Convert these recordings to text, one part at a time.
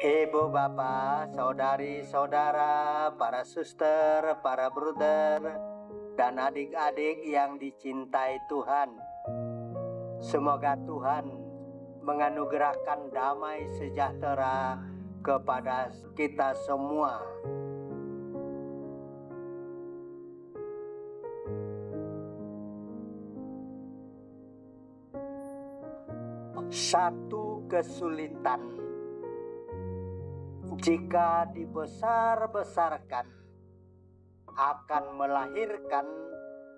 Ibu, bapak, saudari, saudara, para suster, para bruder, dan adik-adik yang dicintai Tuhan. Semoga Tuhan menganugerahkan damai sejahtera kepada kita semua. Satu kesulitan jika dibesar-besarkan akan melahirkan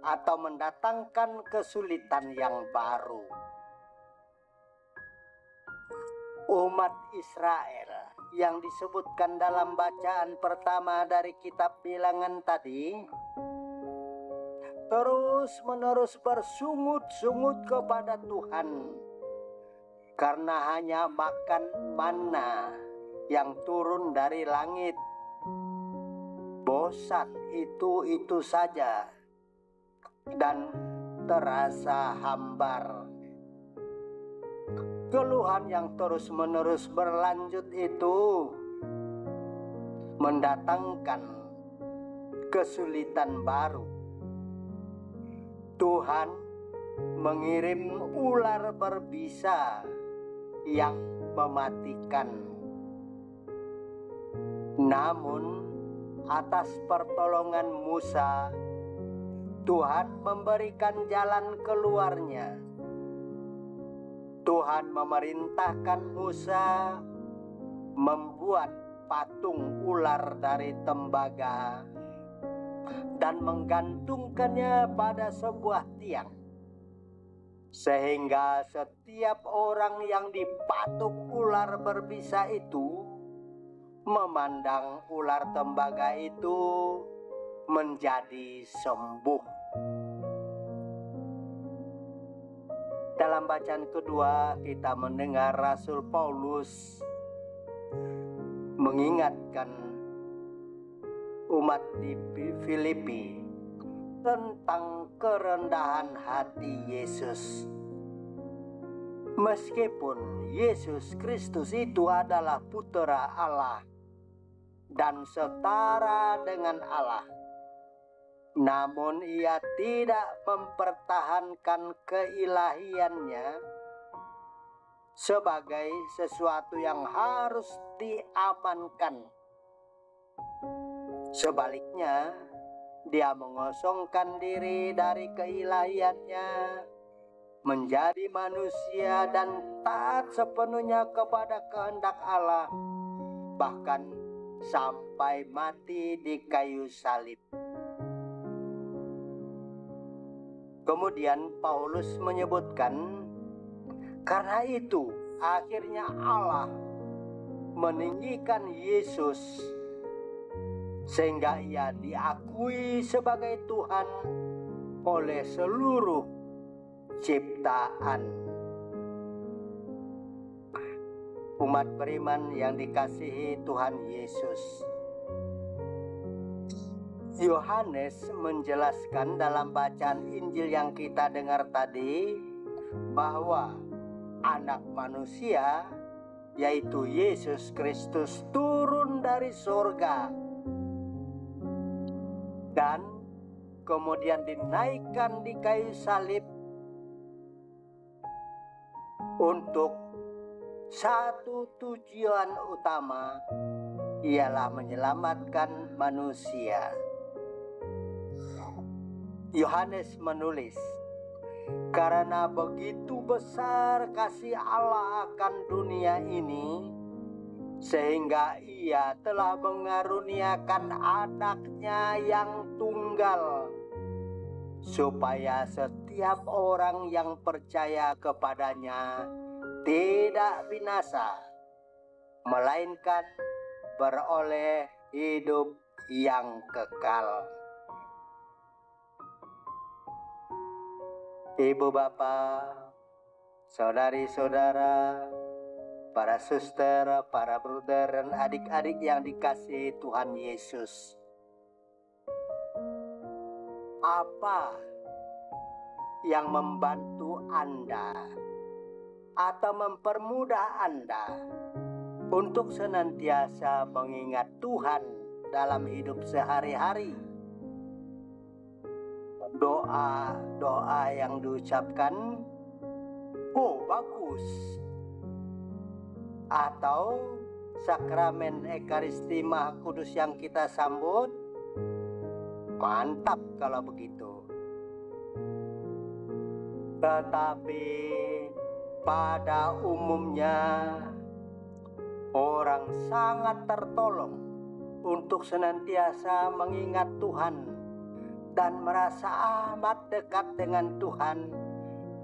atau mendatangkan kesulitan yang baru. Umat Israel yang disebutkan dalam bacaan pertama dari kitab Bilangan tadi terus-menerus bersungut-sungut kepada Tuhan karena hanya makan manna yang turun dari langit. Bosan itu saja dan terasa hambar. Keluhan yang terus-menerus berlanjut itu mendatangkan kesulitan baru. Tuhan mengirim ular berbisa yang mematikan. Namun atas pertolongan Musa, Tuhan memberikan jalan keluarnya. Tuhan memerintahkan Musa membuat patung ular dari tembaga dan menggantungkannya pada sebuah tiang, sehingga setiap orang yang dipatuk ular berbisa itu memandang ular tembaga itu menjadi sembuh. Dalam bacaan kedua kita mendengar Rasul Paulus mengingatkan umat di Filipi tentang kerendahan hati Yesus. Meskipun Yesus Kristus itu adalah Putera Allah dan setara dengan Allah, namun ia tidak mempertahankan keilahiannya sebagai sesuatu yang harus diamankan. Sebaliknya, dia mengosongkan diri dari keilahiannya, menjadi manusia dan taat sepenuhnya kepada kehendak Allah, bahkan sampai mati di kayu salib. Kemudian Paulus menyebutkan, karena itu akhirnya Allah meninggikan Yesus sehingga ia diakui sebagai Tuhan oleh seluruh ciptaan. Umat beriman yang dikasihi Tuhan Yesus, Yohanes menjelaskan dalam bacaan Injil yang kita dengar tadi bahwa Anak Manusia, yaitu Yesus Kristus, turun dari surga dan kemudian dinaikkan di kayu salib untuk satu tujuan utama, ialah menyelamatkan manusia. Yohanes menulis, karena begitu besar kasih Allah akan dunia ini, sehingga ia telah mengaruniakan anaknya yang tunggal, supaya setiap orang yang percaya kepadanya tidak binasa, melainkan beroleh hidup yang kekal. Ibu, bapak, saudari-saudara, para suster, para bruder, dan adik-adik yang dikasihi Tuhan Yesus, apa yang membantu Anda atau mempermudah Anda untuk senantiasa mengingat Tuhan dalam hidup sehari-hari. Doa-doa yang diucapkan, oh bagus. Atau sakramen Ekaristi Maha Kudus yang kita sambut, mantap kalau begitu. Tetapi pada umumnya orang sangat tertolong untuk senantiasa mengingat Tuhan dan merasa amat dekat dengan Tuhan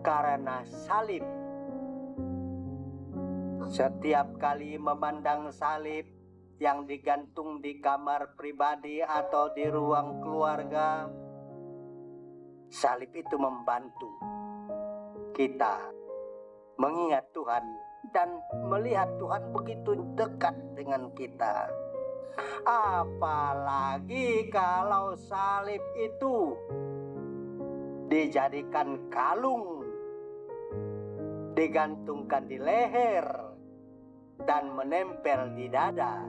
karena salib. Setiap kali memandang salib yang digantung di kamar pribadi atau di ruang keluarga, salib itu membantu kita mengingat Tuhan dan melihat Tuhan begitu dekat dengan kita. Apalagi kalau salib itu dijadikan kalung, digantungkan di leher, dan menempel di dada.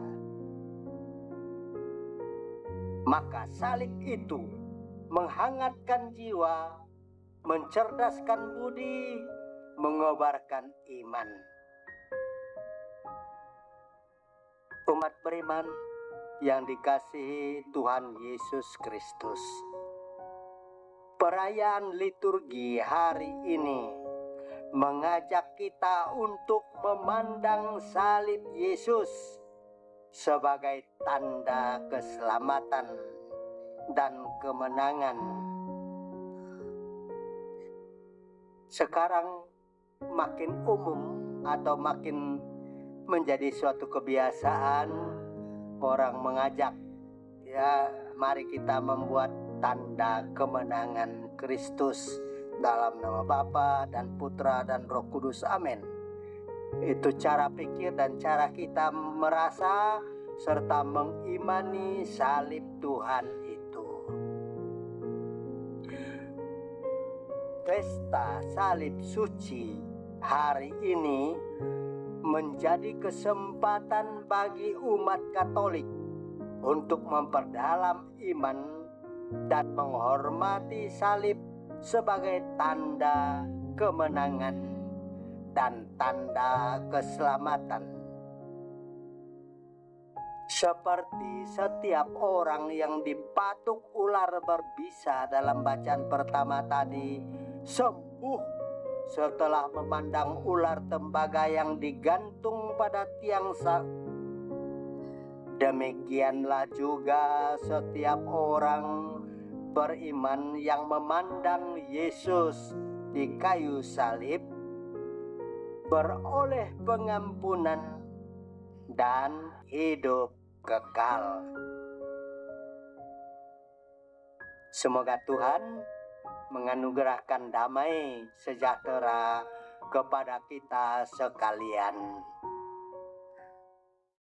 Maka salib itu menghangatkan jiwa, mencerdaskan budi, mengobarkan iman. Umat beriman yang dikasihi Tuhan Yesus Kristus, perayaan liturgi hari ini mengajak kita untuk memandang salib Yesus sebagai tanda keselamatan dan kemenangan. Sekarang makin umum atau makin menjadi suatu kebiasaan orang mengajak, ya mari kita membuat tanda kemenangan Kristus dalam nama Bapa dan Putra dan Roh Kudus. Amin. Itu cara pikir dan cara kita merasa serta mengimani salib Tuhan itu. Pesta salib suci hari ini menjadi kesempatan bagi umat Katolik untuk memperdalam iman dan menghormati salib sebagai tanda kemenangan dan tanda keselamatan. Seperti setiap orang yang dipatuk ular berbisa dalam bacaan pertama tadi sembuh setelah memandang ular tembaga yang digantung pada tiang demikianlah juga setiap orang beriman yang memandang Yesus di kayu salib beroleh pengampunan dan hidup kekal. Semoga Tuhan menganugerahkan damai sejahtera kepada kita sekalian.